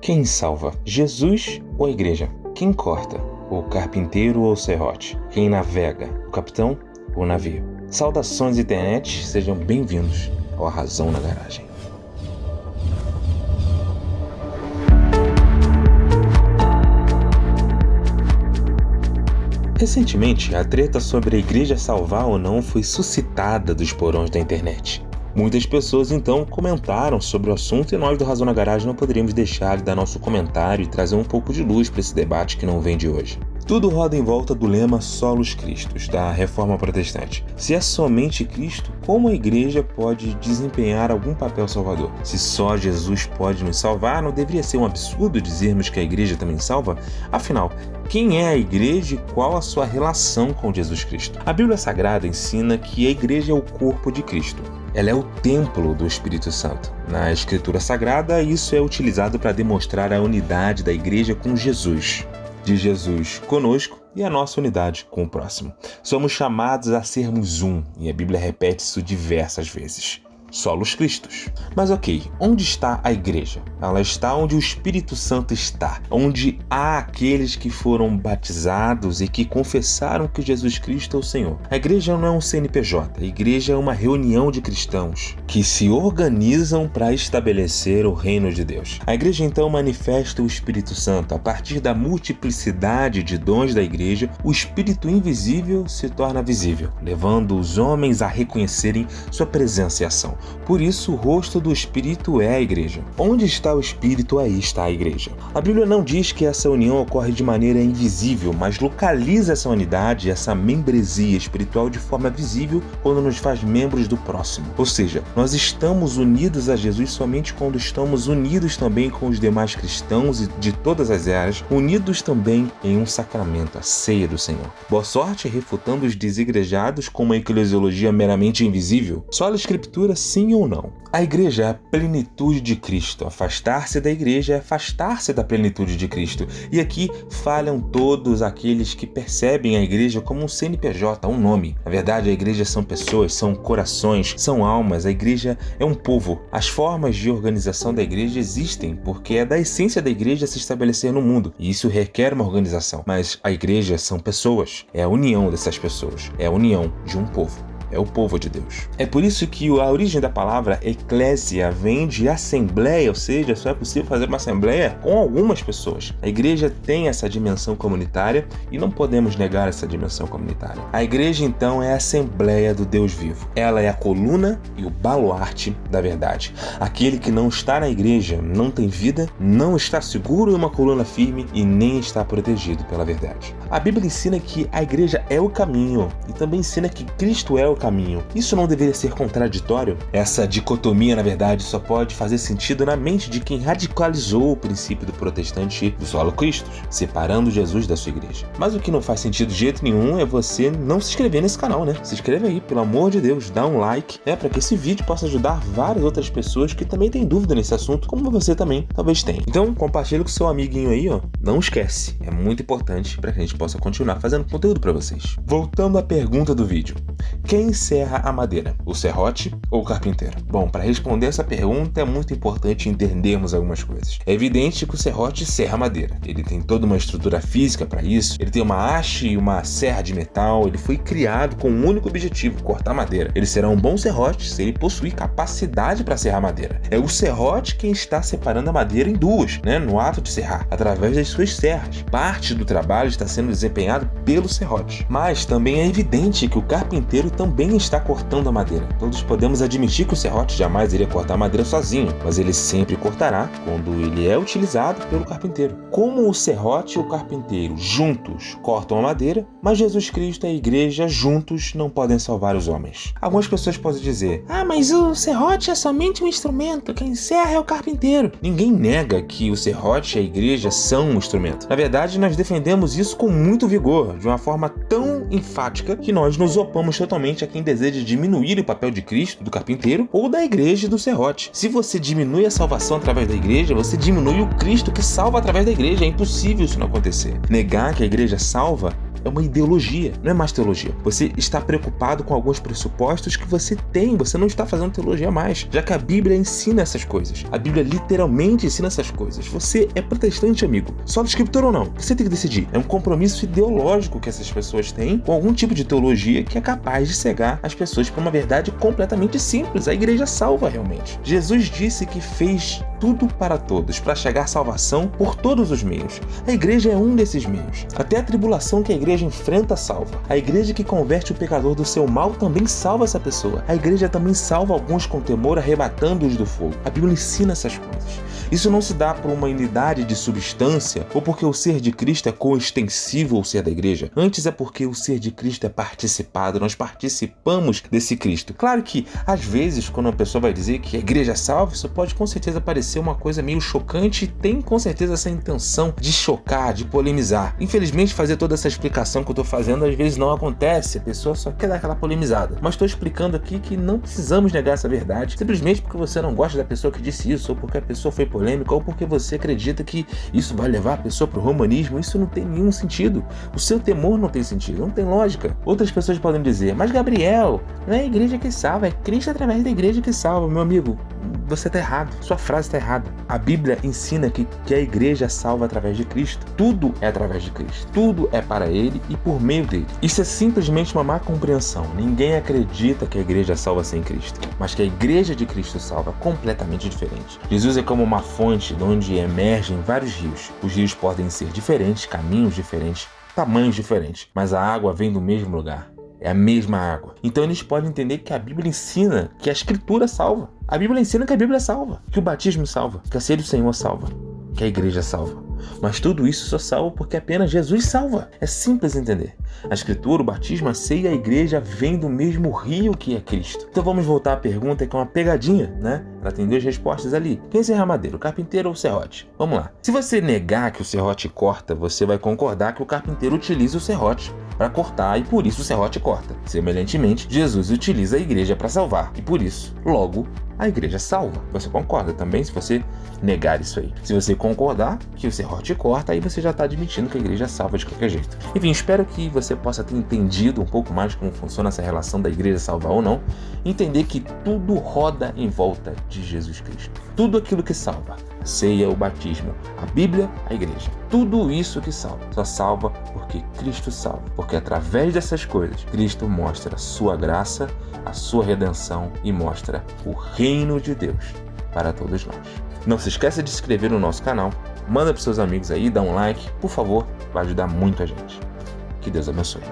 Quem salva? Jesus ou a igreja? Quem corta? O carpinteiro ou o serrote? Quem navega? O capitão ou o navio? Saudações, internet, sejam bem-vindos ao A Razão na Garagem. Recentemente, a treta sobre a igreja salvar ou não foi suscitada dos porões da internet. Muitas pessoas então comentaram sobre o assunto e nós do Razão na Garagem não poderíamos deixar de dar nosso comentário e trazer um pouco de luz para esse debate que não vem de hoje. Tudo roda em volta do lema Solus Christus, da Reforma Protestante. Se é somente Cristo, como a igreja pode desempenhar algum papel salvador? Se só Jesus pode nos salvar, não deveria ser um absurdo dizermos que a igreja também salva? Afinal, quem é a igreja e qual a sua relação com Jesus Cristo? A Bíblia Sagrada ensina que a igreja é o corpo de Cristo. Ela é o templo do Espírito Santo. Na Escritura Sagrada, isso é utilizado para demonstrar a unidade da igreja com Jesus. De Jesus conosco e a nossa unidade com o próximo. Somos chamados a sermos um, e a Bíblia repete isso diversas vezes. Solus Christus. Mas ok, onde está a igreja? Ela está onde o Espírito Santo está, onde há aqueles que foram batizados e que confessaram que Jesus Cristo é o Senhor. A igreja não é um CNPJ, a igreja é uma reunião de cristãos que se organizam para estabelecer o reino de Deus. A igreja então manifesta o Espírito Santo. A partir da multiplicidade de dons da igreja, o Espírito invisível se torna visível, levando os homens a reconhecerem sua presença e ação. Por isso, o rosto do Espírito é a igreja. Onde está o Espírito, aí está a igreja. A Bíblia não diz que essa união ocorre de maneira invisível, mas localiza essa unidade, essa membresia espiritual de forma visível quando nos faz membros do próximo. Ou seja, nós estamos unidos a Jesus somente quando estamos unidos também com os demais cristãos de todas as eras, unidos também em um sacramento, a ceia do Senhor. Boa sorte refutando os desigrejados com uma eclesiologia meramente invisível. Só a Escritura, sim ou não? A igreja é a plenitude de Cristo. Afastar-se da igreja é afastar-se da plenitude de Cristo. E aqui falham todos aqueles que percebem a igreja como um CNPJ, um nome. Na verdade, a igreja são pessoas, são corações, são almas. A igreja é um povo. As formas de organização da igreja existem porque é da essência da igreja se estabelecer no mundo. E isso requer uma organização. Mas a igreja são pessoas. É a união dessas pessoas. É a união de um povo. É o povo de Deus. É por isso que a origem da palavra eclésia vem de assembleia, ou seja, só é possível fazer uma assembleia com algumas pessoas. A igreja tem essa dimensão comunitária e não podemos negar essa dimensão comunitária. A igreja, então, é a assembleia do Deus vivo. Ela é a coluna e o baluarte da verdade. Aquele que não está na igreja não tem vida, não está seguro em uma coluna firme e nem está protegido pela verdade. A Bíblia ensina que a igreja é o caminho e também ensina que Cristo é o caminho. Isso não deveria ser contraditório? Essa dicotomia, na verdade, só pode fazer sentido na mente de quem radicalizou o princípio do protestante do solo Christus, separando Jesus da sua igreja. Mas o que não faz sentido de jeito nenhum é você não se inscrever nesse canal, né? Se inscreve aí, pelo amor de Deus, dá um like, né? Para que esse vídeo possa ajudar várias outras pessoas que também têm dúvida nesse assunto, como você também talvez tenha. Então, compartilha com seu amiguinho aí, ó. Não esquece, é muito importante para que a gente possa continuar fazendo conteúdo para vocês. Voltando à pergunta do vídeo. Quem serra a madeira? O serrote ou o carpinteiro? Bom, para responder essa pergunta é muito importante entendermos algumas coisas. É evidente que o serrote serra a madeira. Ele tem toda uma estrutura física para isso. Ele tem uma haste e uma serra de metal. Ele foi criado com um único objetivo, cortar madeira. Ele será um bom serrote se ele possuir capacidade para serrar madeira. É o serrote quem está separando a madeira em duas, né, no ato de serrar, através das suas serras. Parte do trabalho está sendo desempenhado pelo serrote. Mas também é evidente que o carpinteiro também está cortando a madeira. Todos podemos admitir que o serrote jamais iria cortar a madeira sozinho, mas ele sempre cortará quando ele é utilizado pelo carpinteiro. Como o serrote e o carpinteiro juntos cortam a madeira, mas Jesus Cristo e a igreja juntos não podem salvar os homens. Algumas pessoas podem dizer: mas o serrote é somente um instrumento, quem serra é o carpinteiro. Ninguém nega que o serrote e a igreja são um instrumento. Na verdade, nós defendemos isso com muito vigor, de uma forma tão enfática que nós nos opomos totalmente a quem deseja diminuir o papel de Cristo, do carpinteiro, ou da igreja e do serrote. Se você diminui a salvação através da igreja, você diminui o Cristo que salva através da igreja. É impossível isso não acontecer. Negar que a igreja salva é uma ideologia, não é mais teologia. Você está preocupado com alguns pressupostos que você tem, você não está fazendo teologia mais, já que a Bíblia ensina essas coisas. A Bíblia literalmente ensina essas coisas. Você é protestante, amigo. Sola Escritura ou não? Você tem que decidir. É um compromisso ideológico que essas pessoas têm com algum tipo de teologia que é capaz de cegar as pessoas para uma verdade completamente simples. A igreja salva realmente. Jesus disse que fez tudo para todos, para chegar à salvação por todos os meios. A igreja é um desses meios. Até a tribulação que a igreja enfrenta salva. A igreja que converte o pecador do seu mal também salva essa pessoa. A igreja também salva alguns com temor, arrebatando-os do fogo. A Bíblia ensina essas coisas. Isso não se dá por uma unidade de substância ou porque o ser de Cristo é coextensivo ao ser da igreja. Antes é porque o ser de Cristo é participado, nós participamos desse Cristo. Claro que, às vezes, quando uma pessoa vai dizer que a igreja é salva, isso pode com certeza parecer uma coisa meio chocante e tem com certeza essa intenção de chocar, de polemizar. Infelizmente, fazer toda essa explicação que eu estou fazendo às vezes não acontece, a pessoa só quer dar aquela polemizada. Mas estou explicando aqui que não precisamos negar essa verdade, simplesmente porque você não gosta da pessoa que disse isso, ou porque a pessoa foi polêmica, ou porque você acredita que isso vai levar a pessoa para o romanismo. Isso não tem nenhum sentido. O seu temor não tem sentido, não tem lógica. Outras pessoas podem dizer, mas Gabriel, não é a igreja que salva, é Cristo através da igreja que salva. Meu amigo, você está errado, sua frase está errada. A Bíblia ensina que a igreja salva através de Cristo. Tudo é através de Cristo. Tudo é para Ele e por meio dele. Isso é simplesmente uma má compreensão. Ninguém acredita que a igreja salva sem Cristo, mas que a igreja de Cristo salva é completamente diferente. Jesus é como uma fonte de onde emergem vários rios. Os rios podem ser diferentes, caminhos diferentes, tamanhos diferentes, mas a água vem do mesmo lugar. É a mesma água. Então eles podem entender que a Bíblia ensina que a Escritura salva. A Bíblia ensina que a Bíblia salva, que o batismo salva, que a ceia do Senhor salva, que a igreja salva. Mas tudo isso só salva porque apenas Jesus salva. É simples entender. A Escritura, o batismo, a ceia e a igreja vêm do mesmo rio que é Cristo. Então vamos voltar à pergunta, que é uma pegadinha, né? Ela tem duas respostas ali. Quem serra madeira, o carpinteiro ou o serrote? Vamos lá. Se você negar que o serrote corta, você vai concordar que o carpinteiro utiliza o serrote para cortar e por isso o serrote corta. Semelhantemente, Jesus utiliza a igreja para salvar e por isso, logo, a igreja salva. Você concorda também se você negar isso aí? Se você concordar que o serrote corta, aí você já está admitindo que a igreja salva de qualquer jeito. Enfim, espero que você possa ter entendido um pouco mais como funciona essa relação da igreja salvar ou não. Entender que tudo roda em volta de Jesus Cristo. Tudo aquilo que salva. A ceia, o batismo, a Bíblia, a igreja. Tudo isso que salva. Só salva porque Cristo salva. Porque através dessas coisas, Cristo mostra a sua graça, a sua redenção e mostra o reino de Deus para todos nós. Não se esqueça de se inscrever no nosso canal, manda para seus amigos aí, dá um like, por favor, vai ajudar muito a gente. Que Deus abençoe.